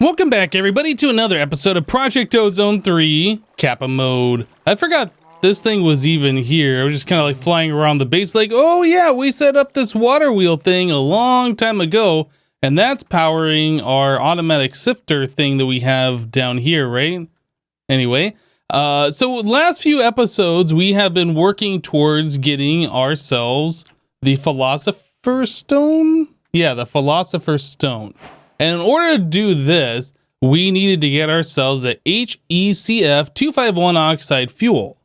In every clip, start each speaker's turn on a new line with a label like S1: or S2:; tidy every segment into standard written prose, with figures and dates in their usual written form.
S1: Welcome back, everybody, to another episode of Project Ozone 3 Kappa mode. I forgot this thing was even here. I was just kind of like flying around the base like, oh yeah, we set up this water wheel thing a long time ago, and that's powering our automatic sifter thing that we have down here, right? Anyway, so last few episodes, we have been working towards getting ourselves the Philosopher's Stone? Yeah, the Philosopher's Stone. And in order to do this, we needed to get ourselves a HECf-251 Oxide Fuel.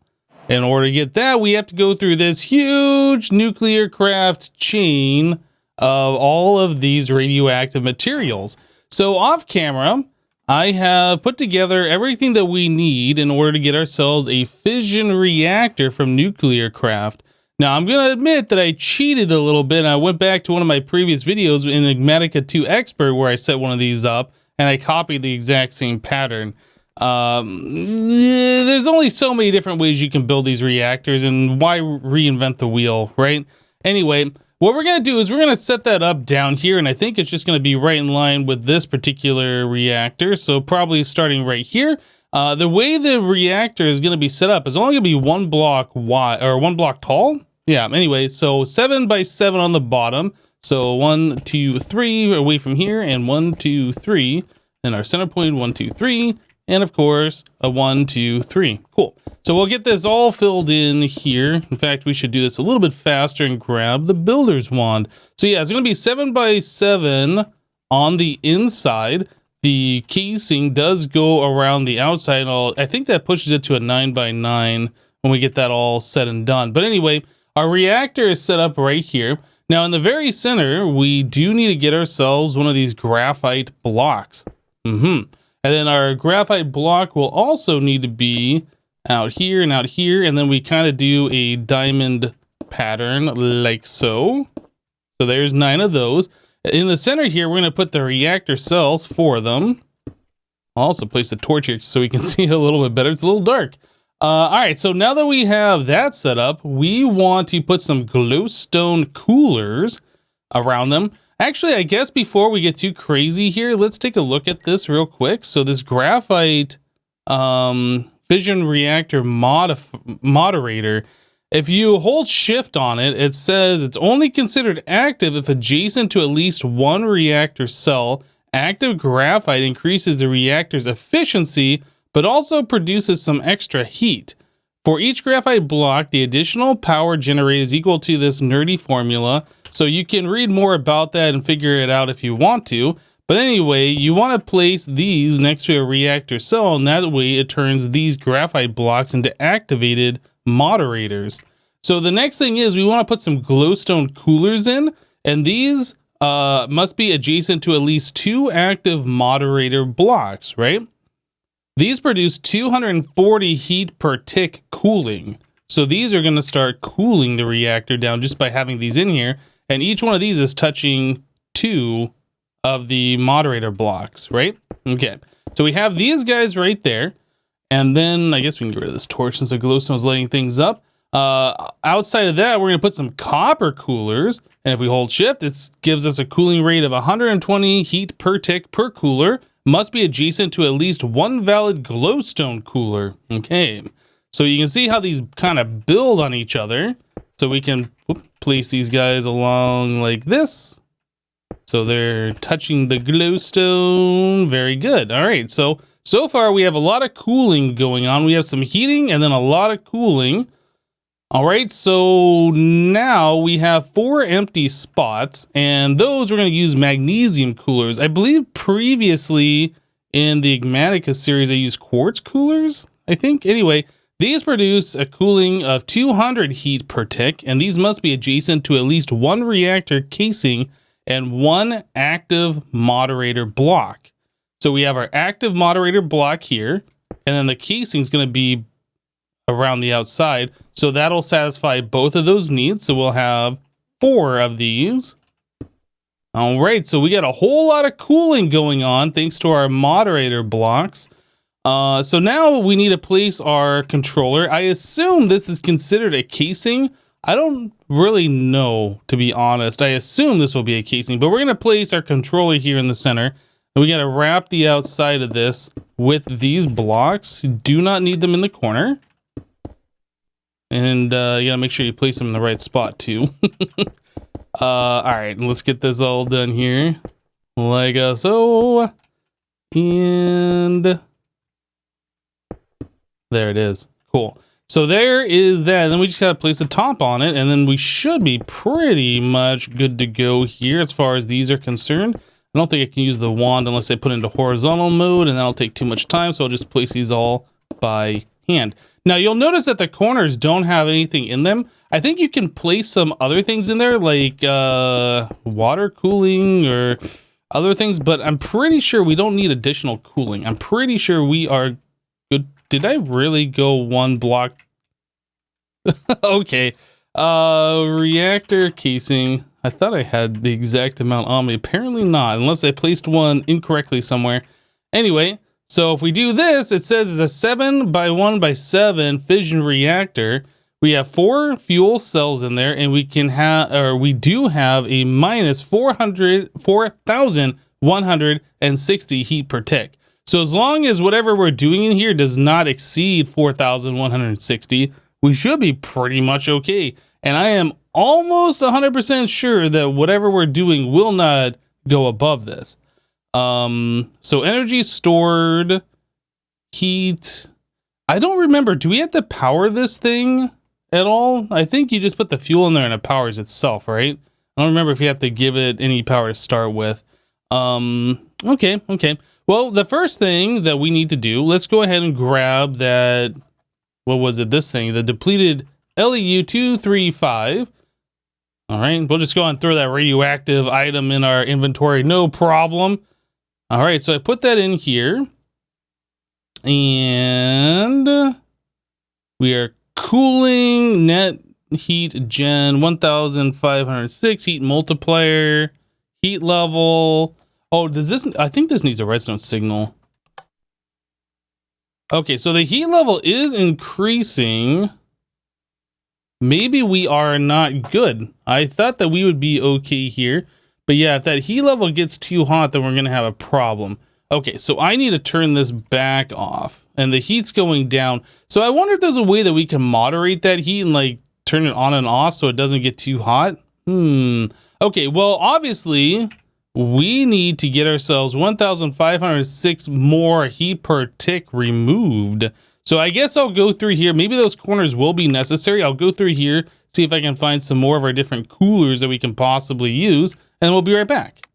S1: In order to get that, we have to go through this huge Nuclearcraft chain of all of these radioactive materials. So off camera, I have put together everything that we need in order to get ourselves a fission reactor from Nuclearcraft. Now, I'm going to admit that I cheated a little bit, and I went back to one of my previous videos in Enigmatica 2 Expert where I set one of these up, and I copied the exact same pattern. There's only so many different ways you can build these reactors, and why reinvent the wheel, right? Anyway, what we're going to do is we're going to set that up down here, and I think it's just going to be right in line with this particular reactor, so probably starting right here. The way the reactor is going to be set up is only going to be one block wide, or one block tall. Yeah, anyway, so 7 by 7 on the bottom. So 1, 2, 3 away from here, and 1, 2, 3. And our center point, 1, 2, 3. And of course, a 1, 2, 3. Cool. So we'll get this all filled in here. In fact, we should do this a little bit faster and grab the builder's wand. So yeah, it's going to be 7 by 7 on the inside. The casing does go around the outside. I think that pushes it to a 9 by 9 when we get that all said and done. But anyway, our reactor is set up right here. Now, in the very center, we do need to get ourselves one of these graphite blocks. And then our graphite block will also need to be out here and out here. And then we kind of do a diamond pattern like so. So there's 9 of those. In the center here, we're going to put the reactor cells for them. I'll also place the torch here so we can see a little bit better. It's a little dark. All right, so now that we have that set up, we want to put some glowstone coolers around them. Actually, I guess before we get too crazy here, let's take a look at this real quick. So this graphite fission reactor moderator, if you hold shift on it, it says it's only considered active if adjacent to at least one reactor cell. Active graphite increases the reactor's efficiency, but also produces some extra heat. For each graphite block, the additional power generated is equal to this nerdy formula. So you can read more about that and figure it out if you want to. But anyway, you want to place these next to a reactor cell, and that way it turns these graphite blocks into activated moderators. So the next thing is we want to put some glowstone coolers in, and these must be adjacent to at least 2 active moderator blocks, right? These produce 240 heat per tick cooling. So these are going to start cooling the reactor down just by having these in here. And each one of these is touching 2 of the moderator blocks, right? Okay. So we have these guys right there. And then I guess we can get rid of this torch since the glowstone is lighting things up. Outside of that, we're going to put some copper coolers. And if we hold shift, it gives us a cooling rate of 120 heat per tick per cooler. Must be adjacent to at least 1 valid glowstone cooler. Okay, so you can see how these kind of build on each other. So we can place these guys along like this. So they're touching the glowstone. Very good. All right, so far we have a lot of cooling going on. We have some heating and then a lot of cooling. All right, so now we have 4 empty spots, and those we're going to use magnesium coolers. I believe previously in the Enigmatica series, I used quartz coolers, I think. Anyway, these produce a cooling of 200 heat per tick, and these must be adjacent to at least 1 reactor casing and 1 active moderator block. So we have our active moderator block here, and then the casing is going to be around the outside, so that'll satisfy both of those needs. So we'll have 4 of these. All right, so we got a whole lot of cooling going on thanks to our moderator blocks. So now we need to place our controller. I assume this is considered a casing. I don't really know, to be honest. I assume this will be a casing, but we're going to place our controller here in the center. And we got to wrap the outside of this with these blocks. Do not need them in the corner. And you gotta make sure you place them in the right spot too. All right, let's get this all done here. Like so. And there it is. Cool. So there is that. And then we just gotta place the top on it, and then we should be pretty much good to go here as far as these are concerned. I don't think I can use the wand unless I put it into horizontal mode, and that'll take too much time, so I'll just place these all by hand. Now, you'll notice that the corners don't have anything in them. I think you can place some other things in there, like water cooling or other things, but I'm pretty sure we don't need additional cooling. I'm pretty sure we are good. Did I really go one block? Okay. Reactor casing. I thought I had the exact amount on me. Apparently not, unless I placed one incorrectly somewhere. Anyway, so if we do this, it says it's a 7x1x7 fission reactor. We have 4 fuel cells in there, and we can have, or we do have a minus 4,160 heat per tick. So as long as whatever we're doing in here does not exceed 4,160, we should be pretty much okay. And I am almost 100% sure that whatever we're doing will not go above this. So energy stored, heat. I don't remember. Do we have to power this thing at all? I think you just put the fuel in there and it powers itself, right? I don't remember if you have to give it any power to start with. Okay. Well, the first thing that we need to do, let's go ahead and grab that. What was it? This thing, the depleted LEU-235. All right, we'll just go and throw that radioactive item in our inventory, no problem. All right, so I put that in here, and we are cooling net heat gen 1506 heat multiplier, heat level. Oh, does this? I think this needs a redstone signal. Okay, so the heat level is increasing. Maybe we are not good. I thought that we would be okay here. But yeah, if that heat level gets too hot, then we're going to have a problem. Okay, so I need to turn this back off. And the heat's going down. So I wonder if there's a way that we can moderate that heat and like turn it on and off so it doesn't get too hot. Okay, well, obviously, we need to get ourselves 1,506 more heat per tick removed. So I guess I'll go through here. Maybe those corners will be necessary. I'll go through here, see if I can find some more of our different coolers that we can possibly use, and we'll be right back.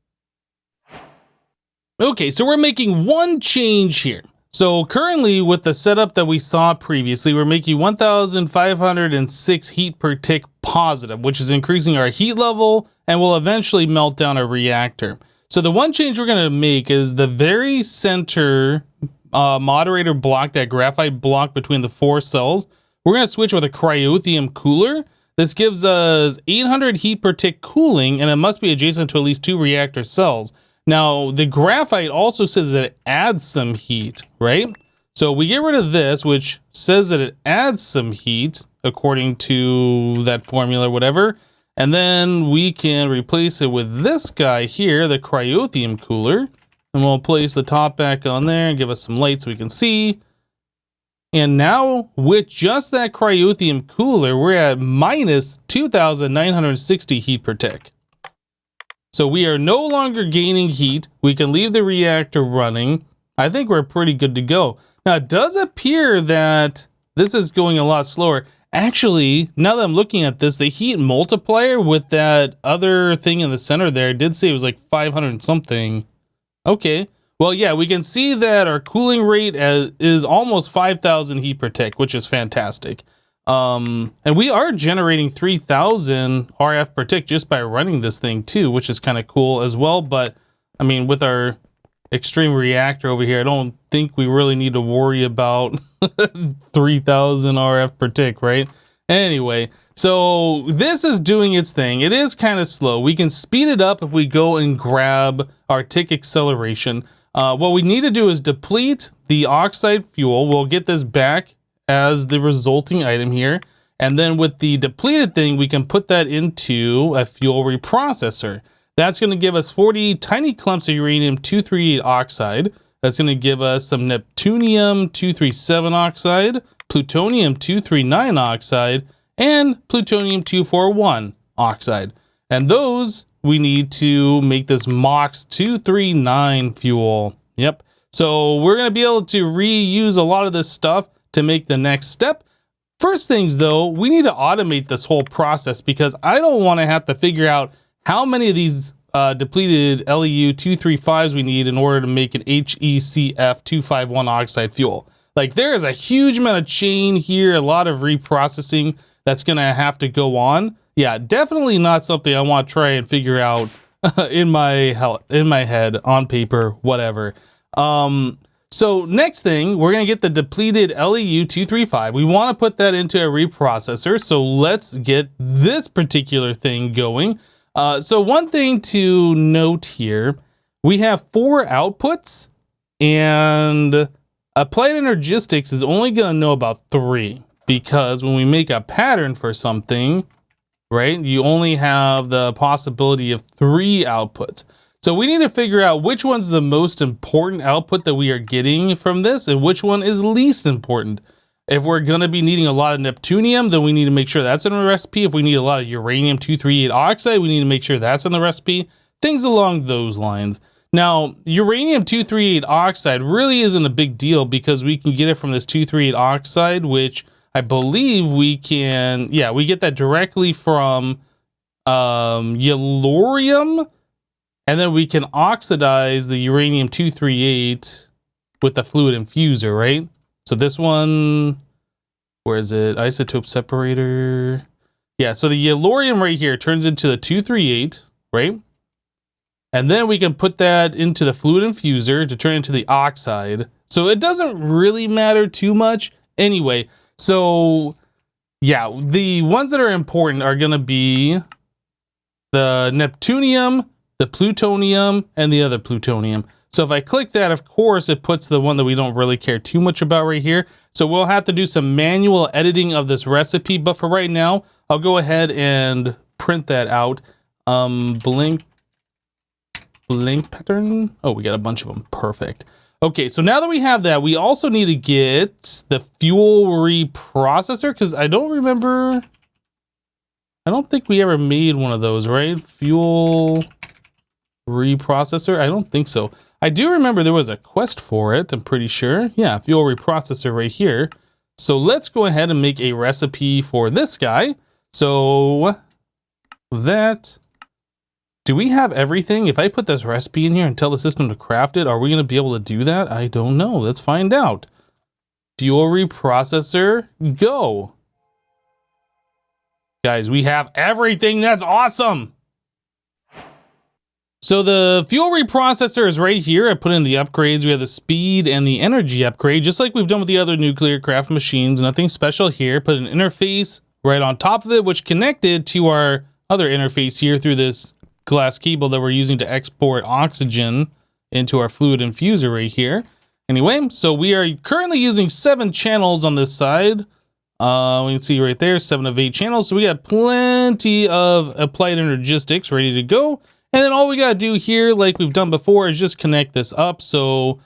S1: Okay, so we're making one change here. So currently with the setup that we saw previously, we're making 1,506 heat per tick positive, which is increasing our heat level and will eventually melt down our reactor. So the one change we're going to make is the very center moderator block, that graphite block between the 4 cells. We're going to switch with a cryothium cooler. This gives us 800 heat per tick cooling, and it must be adjacent to at least 2 reactor cells. Now, the graphite also says that it adds some heat, right? So we get rid of this, which says that it adds some heat, according to that formula, whatever. And then we can replace it with this guy here, the cryothium cooler. And we'll place the top back on there and give us some light so we can see. And now, with just that cryothium cooler, we're at minus 2,960 heat per tick. So we are no longer gaining heat. We can leave the reactor running. I think we're pretty good to go. Now, it does appear that this is going a lot slower. Actually, now that I'm looking at this, the heat multiplier with that other thing in the center there did say it was like 500 something. Okay. Well, yeah, we can see that our cooling rate is almost 5,000 heat per tick, which is fantastic. And we are generating 3,000 RF per tick just by running this thing too, which is kind of cool as well. But I mean, with our extreme reactor over here, I don't think we really need to worry about 3,000 RF per tick, right? Anyway, so this is doing its thing. It is kind of slow. We can speed it up if we go and grab our tick acceleration. What we need to do is deplete the oxide fuel. We'll get this back as the resulting item here. And then with the depleted thing, we can put that into a fuel reprocessor. That's going to give us 40 tiny clumps of uranium-238 oxide. That's going to give us some neptunium-237 oxide, plutonium-239 oxide, and plutonium-241 oxide. And those we need to make this MOX-239 fuel. Yep. So we're going to be able to reuse a lot of this stuff to make the next step. First things though, we need to automate this whole process because I don't want to have to figure out how many of these depleted LEU-235s we need in order to make an HECf-251 oxide fuel. Like there is a huge amount of chain here, a lot of reprocessing that's going to have to go on. Yeah, definitely not something I want to try and figure out in my head, on paper, whatever. So next thing, we're going to get the depleted LEU-235. We want to put that into a reprocessor. So let's get this particular thing going. So one thing to note here, we have 4 outputs and Applied Energistics is only going to know about 3 because when we make a pattern for something, right, you only have the possibility of 3 outputs. So we need to figure out which one's the most important output that we are getting from this and which one is least important. If we're going to be needing a lot of neptunium, then we need to make sure that's in the recipe. If we need a lot of uranium-238 oxide, we need to make sure that's in the recipe. Things along those lines. Now, uranium-238 oxide really isn't a big deal because we can get it from this 238 oxide, which I believe we can, yeah, we get that directly from yellorium, and then we can oxidize the uranium-238 with the fluid infuser, right? So this one, where is it? Isotope separator. Yeah, so the yellorium right here turns into the 238, right? And then we can put that into the fluid infuser to turn into the oxide. So it doesn't really matter too much. Anyway, so yeah, the ones that are important are going to be the neptunium, the plutonium, and the other plutonium. So if I click that, of course, it puts the one that we don't really care too much about right here. So we'll have to do some manual editing of this recipe. But for right now, I'll go ahead and print that out. Blink pattern. Oh, we got a bunch of them. Perfect. Okay, so now that we have that, we also need to get the fuel reprocessor because I don't remember. I don't think we ever made one of those, right? Fuel reprocessor. I don't think so. I do remember there was a quest for it, I'm pretty sure. Yeah, fuel reprocessor right here. So let's go ahead and make a recipe for this guy. So that, do we have everything? If I put this recipe in here and tell the system to craft it, are we going to be able to do that? I don't know. Let's find out. Fuel reprocessor, go. Guys, we have everything. That's awesome. So the fuel reprocessor is right here. I put in the upgrades. We have the speed and the energy upgrade, just like we've done with the other Nuclearcraft machines. Nothing special here. Put an interface right on top of it, which connected to our other interface here through this glass cable that we're using to export oxygen into our fluid infuser right here. Anyway, so we are currently using 7 channels on this side. We can see right there, 7 of 8 channels. So we got plenty of applied energistics ready to go. And then all we got to do here, like we've done before, is just connect this up. So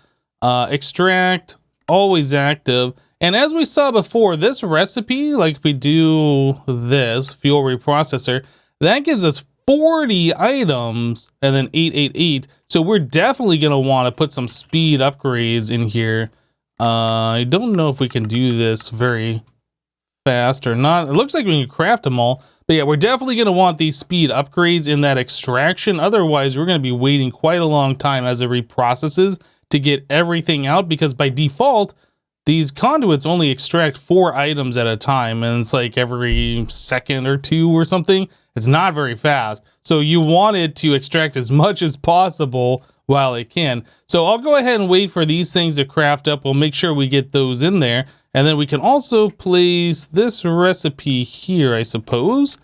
S1: extract, always active. And as we saw before, this recipe, like if we do this fuel reprocessor, that gives us 40 items and then 888. So we're definitely going to want to put some speed upgrades in here. I don't know if we can do this very fast or not. It looks like we can craft them all. But yeah, we're definitely going to want these speed upgrades in that extraction. Otherwise, we're going to be waiting quite a long time as it reprocesses to get everything out. Because by default, these conduits only extract 4 items at a time. And it's like every second or 2 or something. It's not very fast. So you want it to extract as much as possible while it can. So I'll go ahead and wait for these things to craft up. We'll make sure we get those in there. And then we can also place this recipe here, I suppose.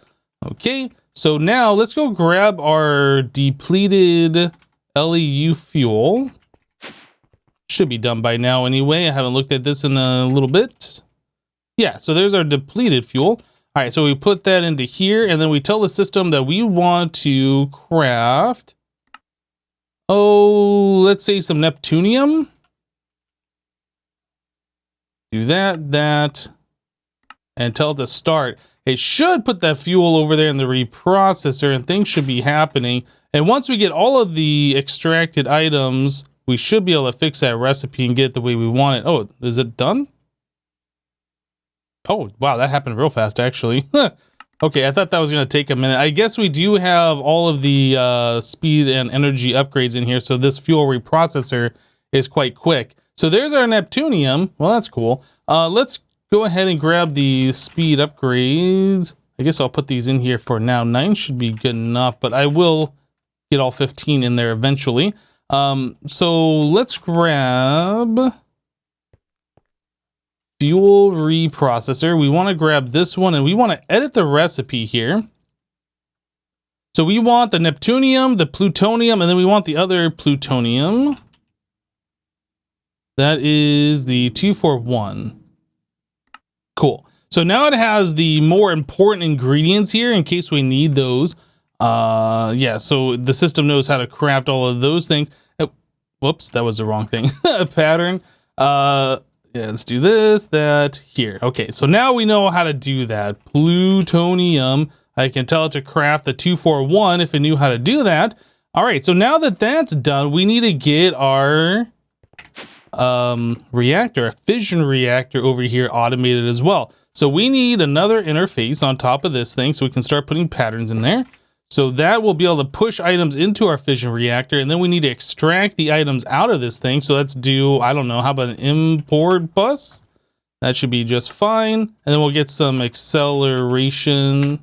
S1: Okay, so now let's go grab our depleted LEU fuel. Should be done by now anyway. I haven't looked at this in a little bit. Yeah, so there's our depleted fuel. All right, so we put that into here, and then we tell the system that we want to craft, oh, let's say some neptunium. Do that, and tell it to start. It should put that fuel over there in the reprocessor, and things should be happening. And once we get all of the extracted items, we should be able to fix that recipe and get it the way we want it. Oh, is it done? Oh, wow, that happened real fast, actually. Okay, I thought that was going to take a minute. I guess we do have all of the speed and energy upgrades in here, so this fuel reprocessor is quite quick. So there's our neptunium. Well, that's cool. Let's go ahead and grab the speed upgrades. I guess I'll put these in here for now. 9 should be good enough, but I will get all 15 in there eventually. So let's grab fuel reprocessor. We want to grab this one, and we want to edit the recipe here. So we want the neptunium, the plutonium, and then we want the other plutonium. That is the 241. Cool. So now it has the more important ingredients here in case we need those. Yeah, so the system knows how to craft all of those things. Whoops, that was the wrong thing. A pattern. Yeah, let's do this, that, here. Okay, so now we know how to do that. Plutonium. I can tell it to craft the 241 if it knew how to do that. All right, so now that that's done, we need to get our reactor, a fission reactor over here automated as well. So we need another interface on top of this thing so we can start putting patterns in there. So that will be able to push items into our fission reactor, and then we need to extract the items out of this thing. So let's do, I don't know, how about an import bus? That should be just fine. And then we'll get some acceleration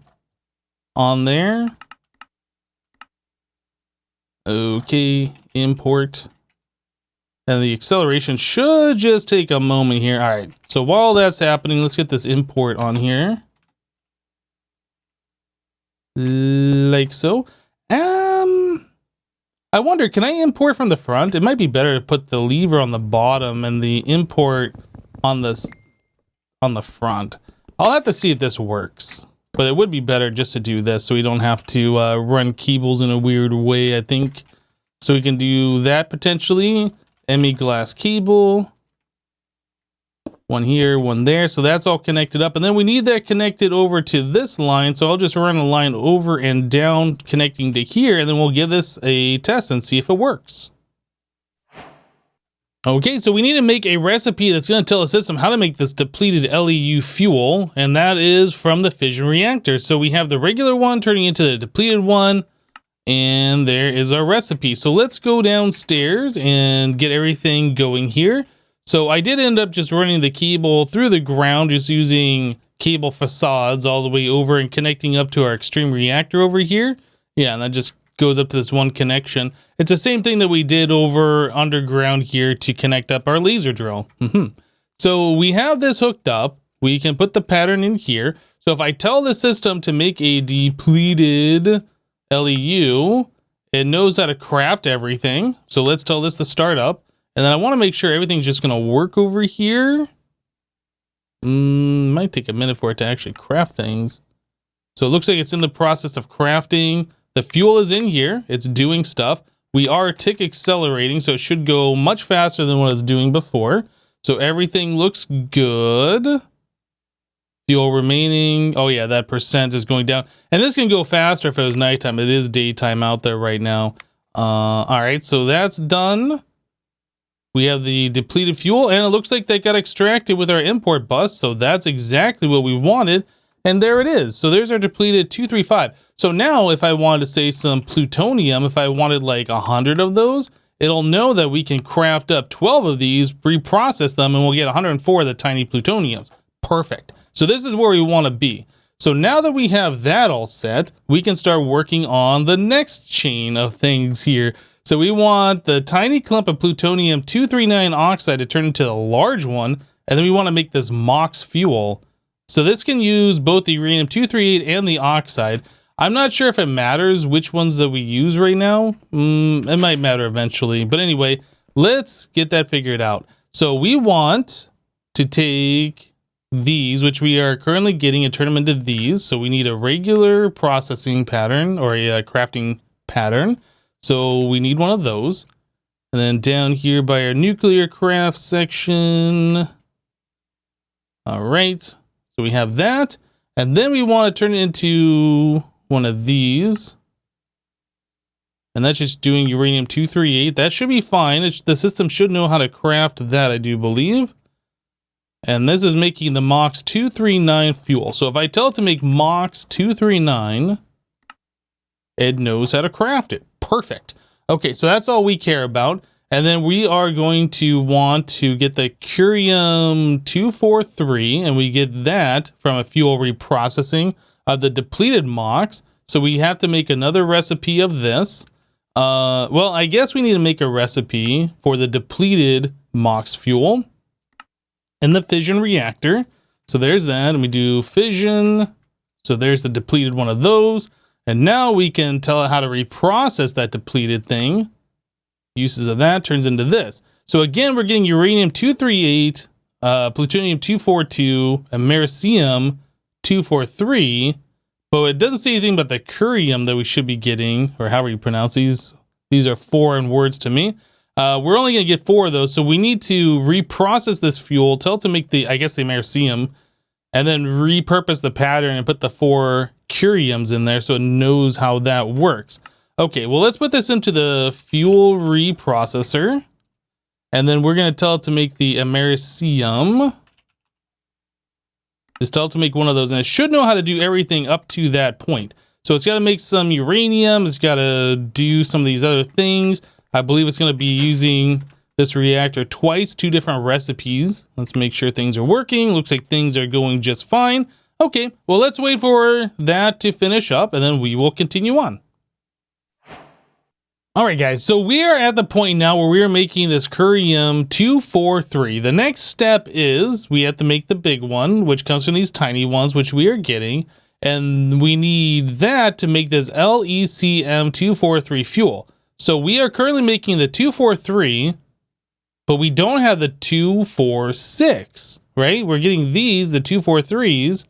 S1: on there. Okay, import. And the acceleration should just take a moment here. All right, so while that's happening, let's get this import on here. Like so. I wonder, can I import from the front? It might be better to put the lever on the bottom and the import on this on the front. I'll have to see if this works, but it would be better just to do this so we don't have to run cables in a weird way, I think. So we can do that potentially. ME glass cable. One here, one there. So that's all connected up. And then we need that connected over to this line. So I'll just run a line over and down connecting to here. And then we'll give this a test and see if it works. Okay, so we need to make a recipe that's going to tell the system how to make this depleted LEU fuel. And that is from the fission reactor. So we have the regular one turning into the depleted one. And there is our recipe. So let's go downstairs and get everything going here. So I did end up just running the cable through the ground, just using cable facades all the way over and connecting up to our extreme reactor over here. Yeah, and that just goes up to this one connection. It's the same thing that we did over underground here to connect up our laser drill. So we have this hooked up. We can put the pattern in here. So if I tell the system to make a depleted LEU, it knows how to craft everything. So let's tell this to start up. And then I want to make sure everything's just going to work over here. Might take a minute for it to actually craft things. So it looks like it's in the process of crafting. The fuel is in here. It's doing stuff. We are tick accelerating, so it should go much faster than what it's doing before. So everything looks good. Fuel remaining. Oh yeah, that percent is going down. And this can go faster if it was nighttime. It is daytime out there right now. All right, so that's done. We have the depleted fuel, and it looks like that got extracted with our import bus, so that's exactly what we wanted, and there it is. So there's our depleted 235. So now if I wanted to say some plutonium, if I wanted like 100 of those, it'll know that we can craft up 12 of these, reprocess them, and we'll get 104 of the tiny plutoniums. Perfect. So this is where we want to be. So now that we have that all set, we can start working on the next chain of things here. So we want the tiny clump of plutonium-239 oxide to turn into a large one, and then we want to make this MOX fuel. So this can use both the uranium-238 and the oxide. I'm not sure if it matters which ones that we use right now. It might matter eventually. But anyway, let's get that figured out. So we want to take these, which we are currently getting, and turn them into these. So we need a regular processing pattern or a crafting pattern. So we need one of those. And then down here by our Nuclearcraft section. All right. So we have that. And then we want to turn it into one of these. And that's just doing uranium-238. That should be fine. The system should know how to craft that, I do believe. And this is making the MOX-239 fuel. So if I tell it to make MOX-239, it knows how to craft it. Perfect. Okay, so that's all we care about. And then we are going to want to get the curium-243, and we get that from a fuel reprocessing of the depleted MOX. So we have to make another recipe of this. Well, I guess we need to make a recipe for the depleted MOX fuel in the fission reactor. So there's that, and we do fission. So there's the depleted one of those. And now we can tell it how to reprocess that depleted thing. Uses of that turns into this. So again, we're getting uranium-238, plutonium-242, americium-243. But it doesn't say anything about the curium that we should be getting, or however you pronounce these. These are foreign words to me. We're only going to get 4 of those, so we need to reprocess this fuel, tell it to make the, I guess, the americium, and then repurpose the pattern and put the 4 curiums in there so it knows how that works. Okay, well, let's put this into the fuel reprocessor, and then we're going to tell it to make the americium. Just tell it to make one of those, and it should know how to do everything up to that point. So it's got to make some uranium, it's got to do some of these other things. I believe it's going to be using this reactor twice, 2 different recipes. Let's make sure things are working. Looks like things are going just fine. Okay, well, let's wait for that to finish up, and then we will continue on. All right, guys, so we are at the point now where we are making this curium-243. The next step is we have to make the big one, which comes from these tiny ones, which we are getting. And we need that to make this LECm-243 fuel. So we are currently making the 243, but we don't have the 246, right? We're getting these, the 243s,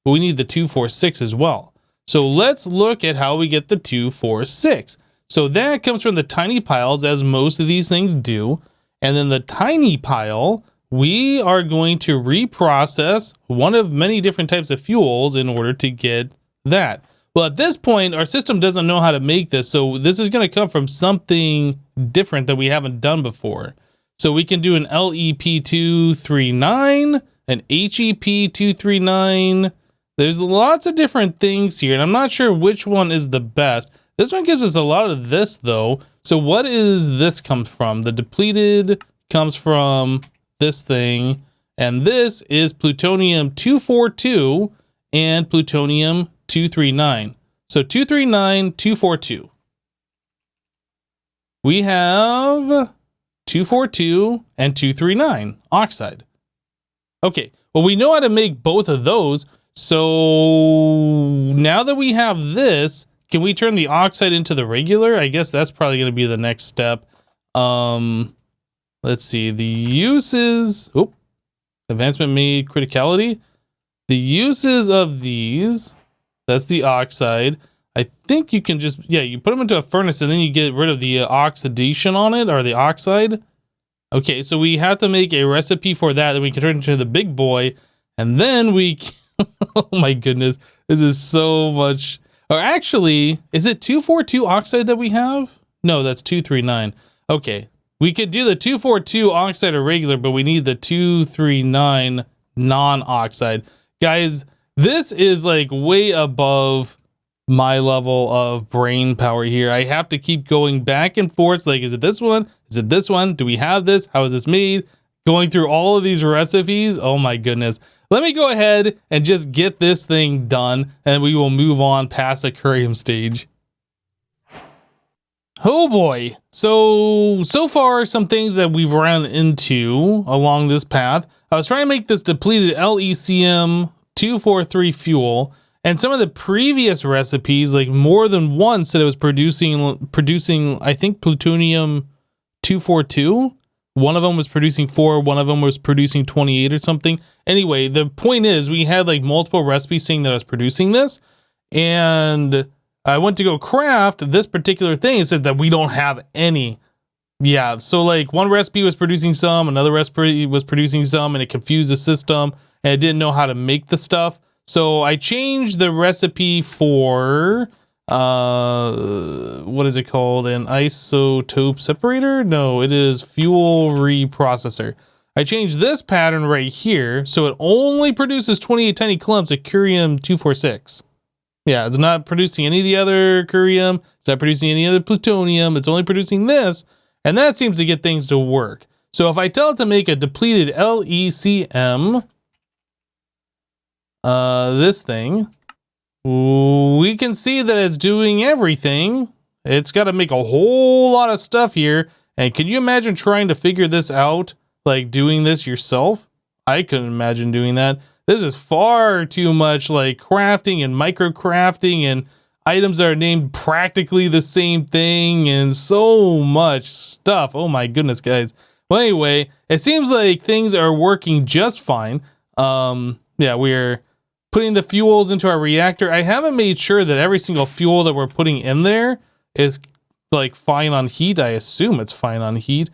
S1: but we need the 246 as well. So let's look at how we get the 246. So that comes from the tiny piles, as most of these things do. And then the tiny pile, we are going to reprocess one of many different types of fuels in order to get that. Well, at this point, our system doesn't know how to make this. So this is going to come from something different that we haven't done before. So we can do an LEP-239, an HEP-239. There's lots of different things here, and I'm not sure which one is the best. This one gives us a lot of this, though. So what is this come from? The depleted comes from this thing, and this is plutonium-242 and plutonium-239. So 239, 242. We have 242 and 239 oxide. Okay, well, we know how to make both of those. So now that we have this, can we turn the oxide into the regular? I guess that's probably going to be the next step. Let's see. The uses... Oh, advancement made criticality. The uses of these... That's the oxide. I think you can just... Yeah, you put them into a furnace and then you get rid of the oxidation on it, or the oxide. Okay, so we have to make a recipe for that. Then we can turn it into the big boy. And then we... Oh my goodness. This is so much... Or actually, is it 242 oxide that we have? No, that's 239. Okay, we could do the 242 oxide or regular, but we need the 239 non-oxide. Guys, this is like way above my level of brain power here. I have to keep going back and forth. Like, is it this one? Is it this one? Do we have this? How is this made? Going through all of these recipes. Oh my goodness. Let me go ahead and just get this thing done, and we will move on past the curium stage. Oh boy. So far, some things that we've run into along this path. I was trying to make this depleted LECm-243 fuel, and some of the previous recipes, like more than one, said it was producing I think, plutonium-242, One of them was producing 4, one of them was producing 28 or something. Anyway, the point is we had like multiple recipes saying that I was producing this, and I went to go craft this particular thing. It said that we don't have any. Yeah, so like one recipe was producing some, another recipe was producing some, and it confused the system, and it didn't know how to make the stuff. So I changed the recipe for, what is it called? An isotope separator? No, it is fuel reprocessor. I changed this pattern right here, so it only produces 28 tiny clumps of curium-246. Yeah, it's not producing any of the other curium, it's not producing any other plutonium, it's only producing this, and that seems to get things to work. So if I tell it to make a depleted LECm, this thing, we can see that it's doing everything. It's got to make a whole lot of stuff here. And can you imagine trying to figure this out, like doing this yourself? I couldn't imagine doing that. This is far too much like crafting and micro crafting and items that are named practically the same thing and so much stuff. Oh my goodness, guys. Well, anyway, it seems like things are working just fine. Yeah, we're putting the fuels into our reactor. I haven't made sure that every single fuel that we're putting in there is like fine on heat. I assume it's fine on heat.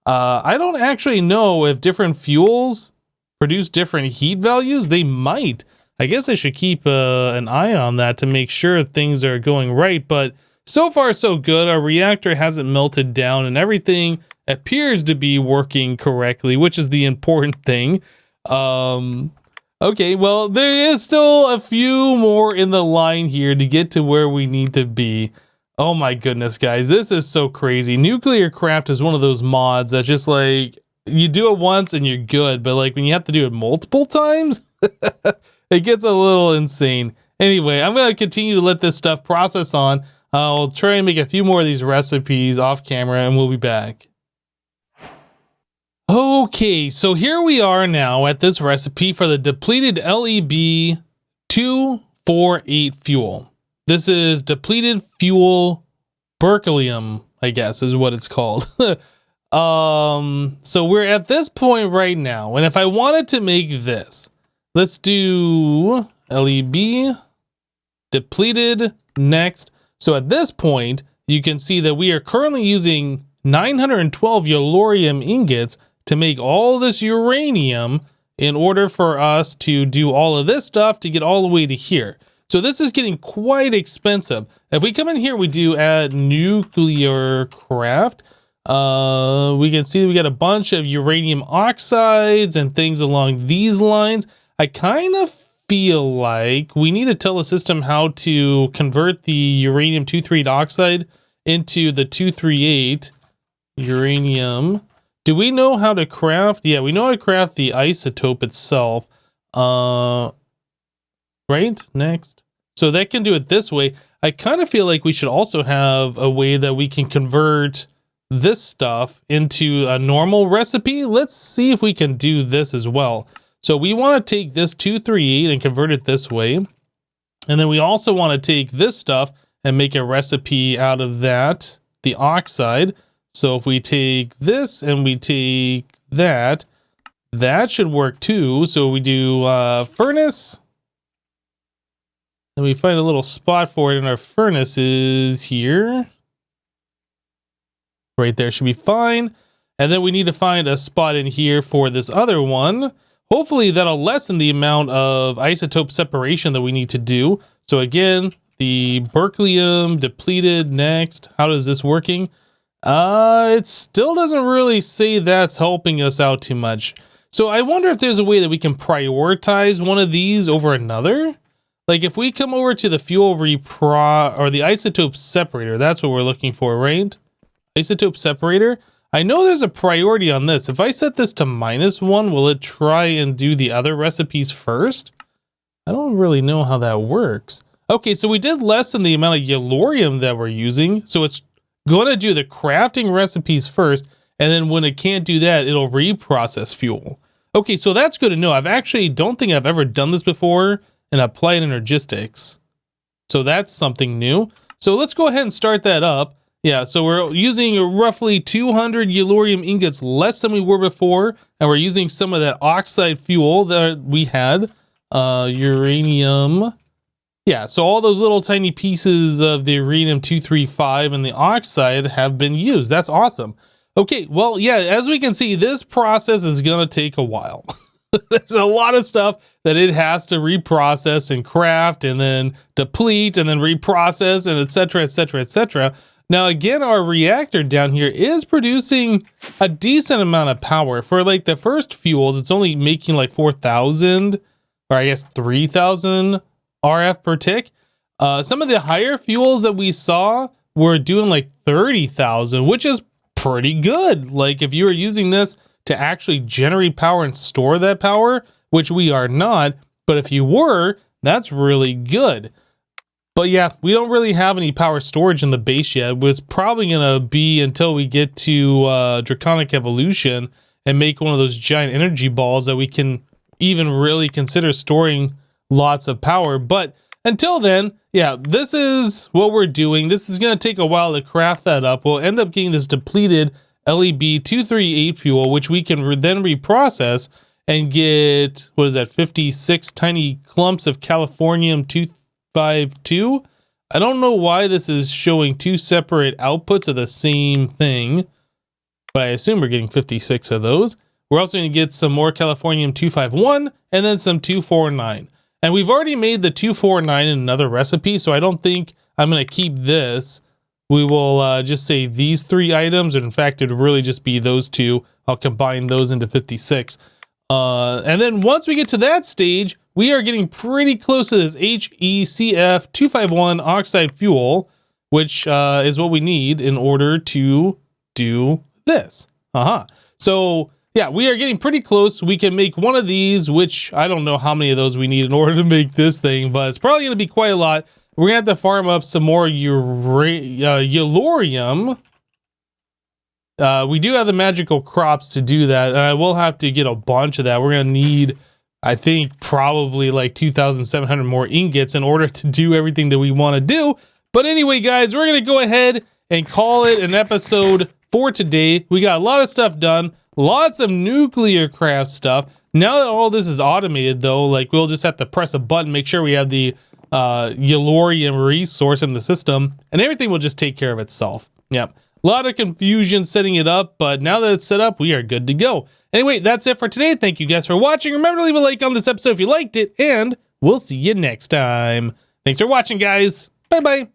S1: I don't actually know if different fuels produce different heat values. They might. I guess I should keep an eye on that to make sure things are going right. But so far, so good. Our reactor hasn't melted down and everything appears to be working correctly, which is the important thing. Okay, well, there is still a few more in the line here to get to where we need to be. Oh my goodness, guys, this is so crazy. Nuclearcraft is one of those mods that's just like, you do it once and you're good, but like when you have to do it multiple times, it gets a little insane. Anyway, I'm going to continue to let this stuff process on. I'll try and make a few more of these recipes off camera and we'll be back. Okay, so here we are now at this recipe for the depleted LEB-248 fuel. This is depleted fuel berkelium, I guess is what it's called. So we're at this point right now, and if I wanted to make this, let's do LEB depleted next. So at this point, you can see that we are currently using 912 yellorium ingots to make all this uranium in order for us to do all of this stuff to get all the way to here. So this is getting quite expensive. If we come in here, we do add Nuclearcraft. We can see we got a bunch of uranium oxides and things along these lines. I kind of feel like we need to tell the system how to convert the uranium-238 oxide into the 238 uranium. Do we know how to craft? Yeah, we know how to craft the isotope itself. Right? Next. So that can do it this way. I kind of feel like we should also have a way that we can convert this stuff into a normal recipe. Let's see if we can do this as well. So we want to take this 238 and convert it this way. And then we also want to take this stuff and make a recipe out of that, the oxide. So if we take this and we take that, that should work too. So we do furnace. And we find a little spot for it in our furnaces here. Right there should be fine. And then we need to find a spot in here for this other one. Hopefully that'll lessen the amount of isotope separation that we need to do. So again, the berkelium depleted next. How is this working? It still doesn't really say that's helping us out too much. So I wonder if there's a way that we can prioritize one of these over another. Like if we come over to the fuel or the isotope separator, that's what we're looking for, right? Isotope separator. I know there's a priority on this. If I set this to -1, will it try and do the other recipes first? I don't really know how that works. Okay, so we did lessen the amount of yellorium that we're using. So it's going to do the crafting recipes first, and then when it can't do that, it'll reprocess fuel. Okay, so that's good to know. Don't think I've ever done this before in applied energistics. So that's something new. So let's go ahead and start that up. Yeah, so we're using roughly 200 yellorium ingots less than we were before, and we're using some of that oxide fuel that we had. Uranium. Yeah, so all those little tiny pieces of the uranium-235 and the oxide have been used. That's awesome. Okay, well, yeah, as we can see, this process is going to take a while. There's a lot of stuff that it has to reprocess and craft and then deplete and then reprocess and etc, etc, etc. Now, again, our reactor down here is producing a decent amount of power. For like the first fuels, it's only making like 4,000 or I guess 3,000 RF per tick. Some of the higher fuels that we saw were doing like 30,000, which is pretty good. Like if you were using this to actually generate power and store that power, which we are not, but if you were, that's really good. But yeah, we don't really have any power storage in the base yet. It's probably going to be until we get to Draconic Evolution and make one of those giant energy balls that we can even really consider storing lots of power. But until then, yeah, this is what we're doing. This is going to take a while to craft that up. We'll end up getting this depleted LEB-238 fuel, which we can then reprocess and get, what is that, 56 tiny clumps of Californium-252. I don't know why this is showing two separate outputs of the same thing, but I assume we're getting 56 of those. We're also going to get some more Californium-251 and then some 249. And we've already made the 249 in another recipe, so I don't think I'm going to keep this. We will just say these three items, and in fact, it'll really just be those two. I'll combine those into 56. And then once we get to that stage, we are getting pretty close to this HECf-251 Oxide Fuel, which is what we need in order to do this. So yeah, we are getting pretty close. We can make one of these, which I don't know how many of those we need in order to make this thing, but it's probably going to be quite a lot. We're going to have to farm up some more yellorium. We do have the magical crops to do that, and I will have to get a bunch of that. We're going to need, I think, probably like 2,700 more ingots in order to do everything that we want to do. But anyway, guys, we're going to go ahead and call it an episode for today. We got a lot of stuff done, lots of Nuclearcraft stuff. Now that all this is automated, though, like we'll just have to press a button, make sure we have the yellorium resource in the system, and everything will just take care of itself. Yep. A lot of confusion setting it up, but now that it's set up, we are good to go. Anyway, that's it for today. Thank you guys for watching. Remember to leave a like on this episode if you liked it, and we'll see you next time. Thanks for watching, guys. Bye-bye.